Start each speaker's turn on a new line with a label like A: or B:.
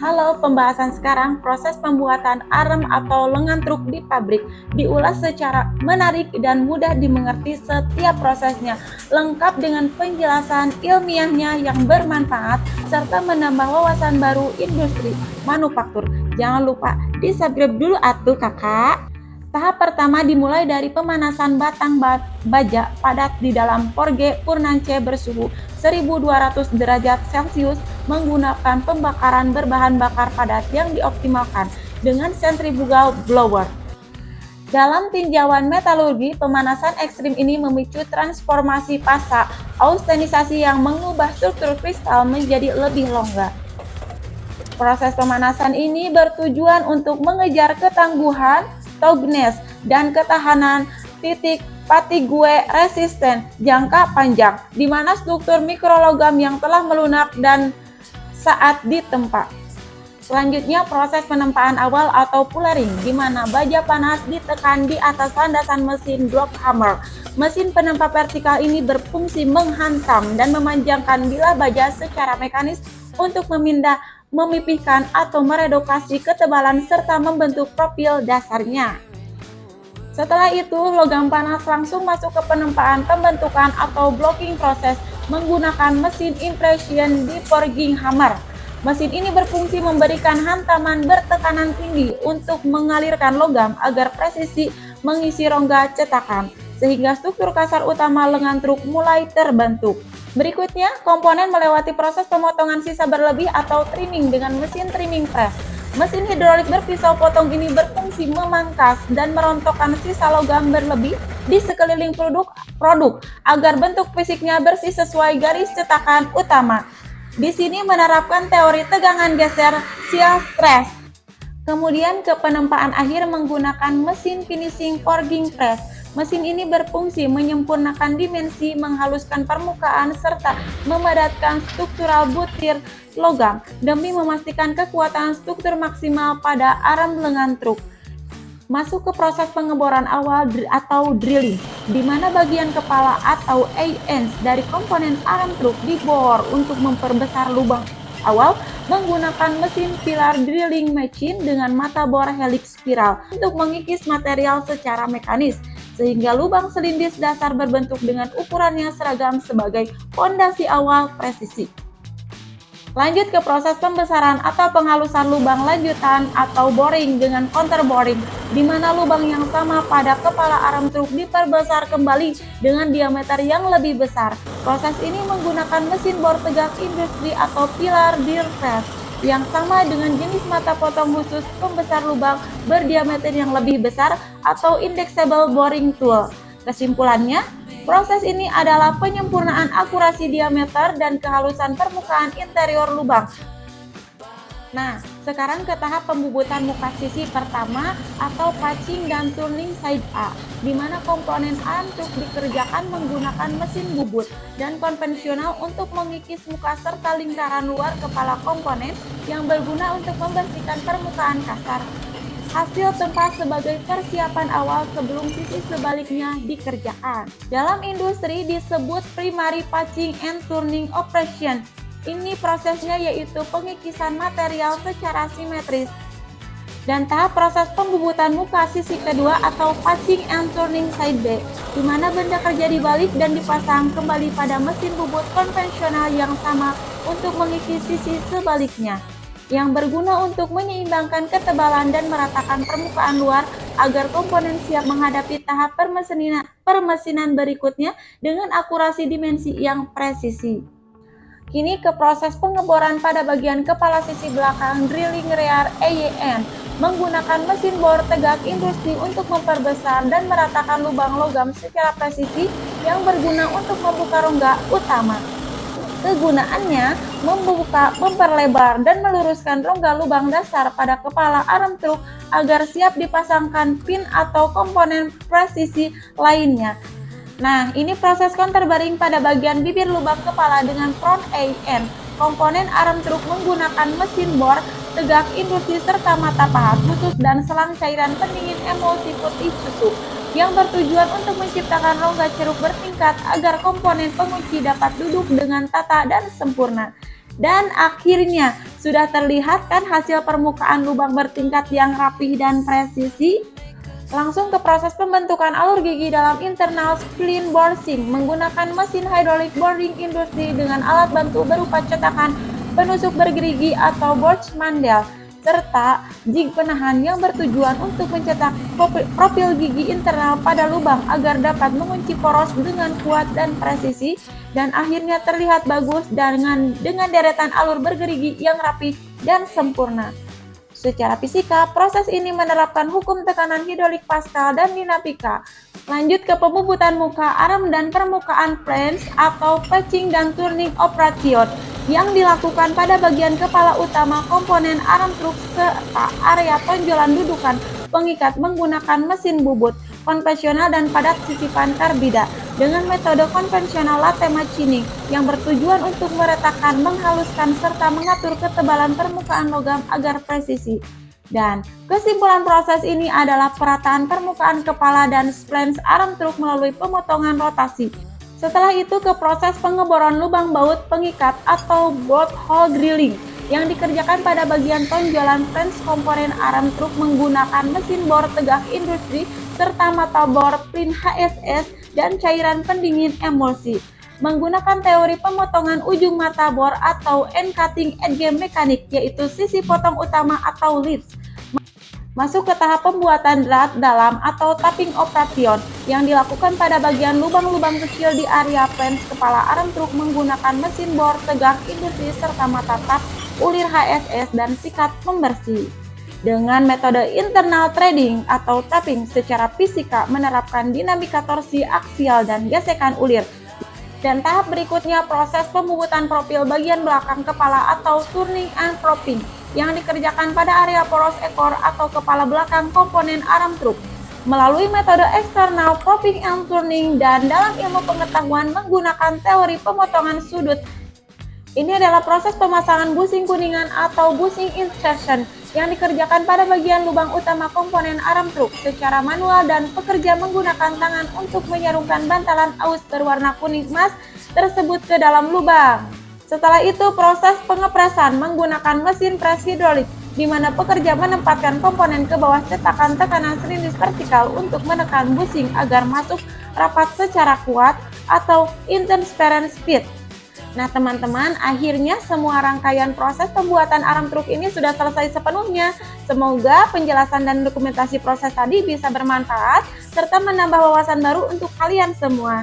A: Halo, pembahasan sekarang proses pembuatan arem atau lengan truk di pabrik diulas secara menarik dan mudah dimengerti setiap prosesnya, lengkap dengan penjelasan ilmiahnya yang bermanfaat serta menambah wawasan baru industri manufaktur. Jangan lupa di-subscribe dulu atuh kakak. Tahap pertama dimulai dari pemanasan batang baja padat di dalam forge Purnance bersuhu 1200 derajat Celcius menggunakan pembakaran berbahan bakar padat yang dioptimalkan dengan centrifugal blower. Dalam tinjauan metalurgi, pemanasan ekstrim ini memicu transformasi fasa austenisasi yang mengubah struktur kristal menjadi lebih longgar. Proses pemanasan ini bertujuan untuk mengejar ketangguhan, toughness, dan ketahanan titik fatigue resisten jangka panjang, di mana struktur mikrologam yang telah melunak dan saat ditempa. Selanjutnya proses penempaan awal atau pullering, di mana baja panas ditekan di atas landasan mesin drop hammer. Mesin penempa vertikal ini berfungsi menghantam dan memanjangkan bilah baja secara mekanis untuk memipihkan atau meredukasi ketebalan serta membentuk profil dasarnya. Setelah itu, logam panas langsung masuk ke penempaan pembentukan atau blocking proses menggunakan mesin impression deforging hammer. Mesin ini berfungsi memberikan hantaman bertekanan tinggi untuk mengalirkan logam agar presisi mengisi rongga cetakan, sehingga struktur kasar utama lengan truk mulai terbentuk. Berikutnya, komponen melewati proses pemotongan sisa berlebih atau trimming dengan mesin trimming press. Mesin hidrolik berpisau potong ini berfungsi memangkas dan merontokkan sisa logam berlebih di sekeliling produk agar bentuk fisiknya bersih sesuai garis cetakan utama. Di sini menerapkan teori tegangan geser shield stress. Kemudian ke penempaan akhir menggunakan mesin finishing forging press. Mesin ini berfungsi menyempurnakan dimensi, menghaluskan permukaan, serta memadatkan struktural butir logam demi memastikan kekuatan struktur maksimal pada arem lengan truk. Masuk ke proses pengeboran awal atau drilling, di mana bagian kepala atau ends dari komponen arem truk dibor untuk memperbesar lubang awal menggunakan mesin pilar drilling machine dengan mata bor helix spiral untuk mengikis material secara mekanis, sehingga lubang selindis dasar berbentuk dengan ukurannya seragam sebagai fondasi awal presisi. Lanjut ke proses pembesaran atau penghalusan lubang lanjutan atau boring dengan counter boring, di mana lubang yang sama pada kepala arem truk diperbesar kembali dengan diameter yang lebih besar. Proses ini menggunakan mesin bor tegak industri atau pilar drill press yang sama dengan jenis mata potong khusus pembesar lubang berdiameter yang lebih besar atau indexable boring tool. Kesimpulannya, proses ini adalah penyempurnaan akurasi diameter dan kehalusan permukaan interior lubang. Nah, sekarang ke tahap pembubutan muka sisi pertama atau patching dan turning side A, di mana komponen arem truk dikerjakan menggunakan mesin bubut dan konvensional untuk mengikis muka serta lingkaran luar kepala komponen yang berguna untuk membersihkan permukaan kasar. Hasil tempat sebagai persiapan awal sebelum sisi sebaliknya dikerjakan. Dalam industri disebut primary patching and turning operation. Ini prosesnya yaitu pengikisan material secara simetris. Dan tahap proses pembubutan muka sisi kedua atau patching and turning side B, di mana benda kerja dibalik dan dipasang kembali pada mesin bubut konvensional yang sama untuk mengikis sisi sebaliknya, yang berguna untuk menyeimbangkan ketebalan dan meratakan permukaan luar agar komponen siap menghadapi tahap permesinan berikutnya dengan akurasi dimensi yang presisi. Kini ke proses pengeboran pada bagian kepala sisi belakang drilling rear EYN menggunakan mesin bor tegak industri untuk memperbesar dan meratakan lubang logam secara presisi yang berguna untuk membuka rongga utama. Kegunaannya membuka, memperlebar, dan meluruskan rongga lubang dasar pada kepala arem truk agar siap dipasangkan pin atau komponen presisi lainnya. Nah, ini proses counterbearing pada bagian bibir lubang kepala dengan front end. Komponen arem truk menggunakan mesin bor tegak industri serta mata pahat khusus dan selang cairan pendingin emulsi putih susu yang bertujuan untuk menciptakan rongga ceruk bertingkat agar komponen pengunci dapat duduk dengan tata dan sempurna. Dan akhirnya, sudah terlihat kan hasil permukaan lubang bertingkat yang rapih dan presisi? Langsung ke proses pembentukan alur gigi dalam internal spline boring menggunakan mesin hydraulic boring industri dengan alat bantu berupa cetakan penusuk bergerigi atau Borg-Mandel serta jig penahan yang bertujuan untuk mencetak profil gigi internal pada lubang agar dapat mengunci poros dengan kuat dan presisi dan akhirnya terlihat bagus dengan deretan alur bergerigi yang rapi dan sempurna. Secara fisika, proses ini menerapkan hukum tekanan hidrolik Pascal dan dinamika. Lanjut ke pembubutan muka arm dan permukaan flange atau patching dan turning operation yang dilakukan pada bagian kepala utama komponen arm truk serta area tonjolan dudukan pengikat menggunakan mesin bubut konvensional dan padat sisipan karbida dengan metode konvensional latte machining yang bertujuan untuk meretakan, menghaluskan, serta mengatur ketebalan permukaan logam agar presisi. Dan kesimpulan proses ini adalah perataan permukaan kepala dan flange arm truk melalui pemotongan rotasi. Setelah itu ke proses pengeboran lubang baut pengikat atau bolt hole drilling yang dikerjakan pada bagian tonjolan flange komponen arm truk menggunakan mesin bor tegak industri serta mata bor pin HSS dan cairan pendingin emulsi. Menggunakan teori pemotongan ujung mata bor atau end cutting edge mekanik yaitu sisi potong utama atau lips. Masuk ke tahap pembuatan drat dalam atau tapping operation yang dilakukan pada bagian lubang-lubang kecil di area flange kepala arm truk menggunakan mesin bor tegak industri serta mata tap, ulir HSS dan sikat pembersih. Dengan metode internal threading atau tapping secara fisika menerapkan dinamika torsi aksial dan gesekan ulir. Dan tahap berikutnya proses pembubutan profil bagian belakang kepala atau turning and propping yang dikerjakan pada area poros ekor atau kepala belakang komponen arm truk melalui metode external propping and turning dan dalam ilmu pengetahuan menggunakan teori pemotongan sudut. Ini adalah proses pemasangan busing kuningan atau busing insertion yang dikerjakan pada bagian lubang utama komponen arm truk secara manual dan pekerja menggunakan tangan untuk menyarungkan bantalan aus berwarna kuning emas tersebut ke dalam lubang. Setelah itu proses pengepresan menggunakan mesin pres hidrolik di mana pekerja menempatkan komponen ke bawah cetakan tekanan silindris vertikal untuk menekan busing agar masuk rapat secara kuat atau transparent fit. Nah teman-teman, akhirnya semua rangkaian proses pembuatan arm truk ini sudah selesai sepenuhnya. Semoga penjelasan dan dokumentasi proses tadi bisa bermanfaat serta menambah wawasan baru untuk kalian semua.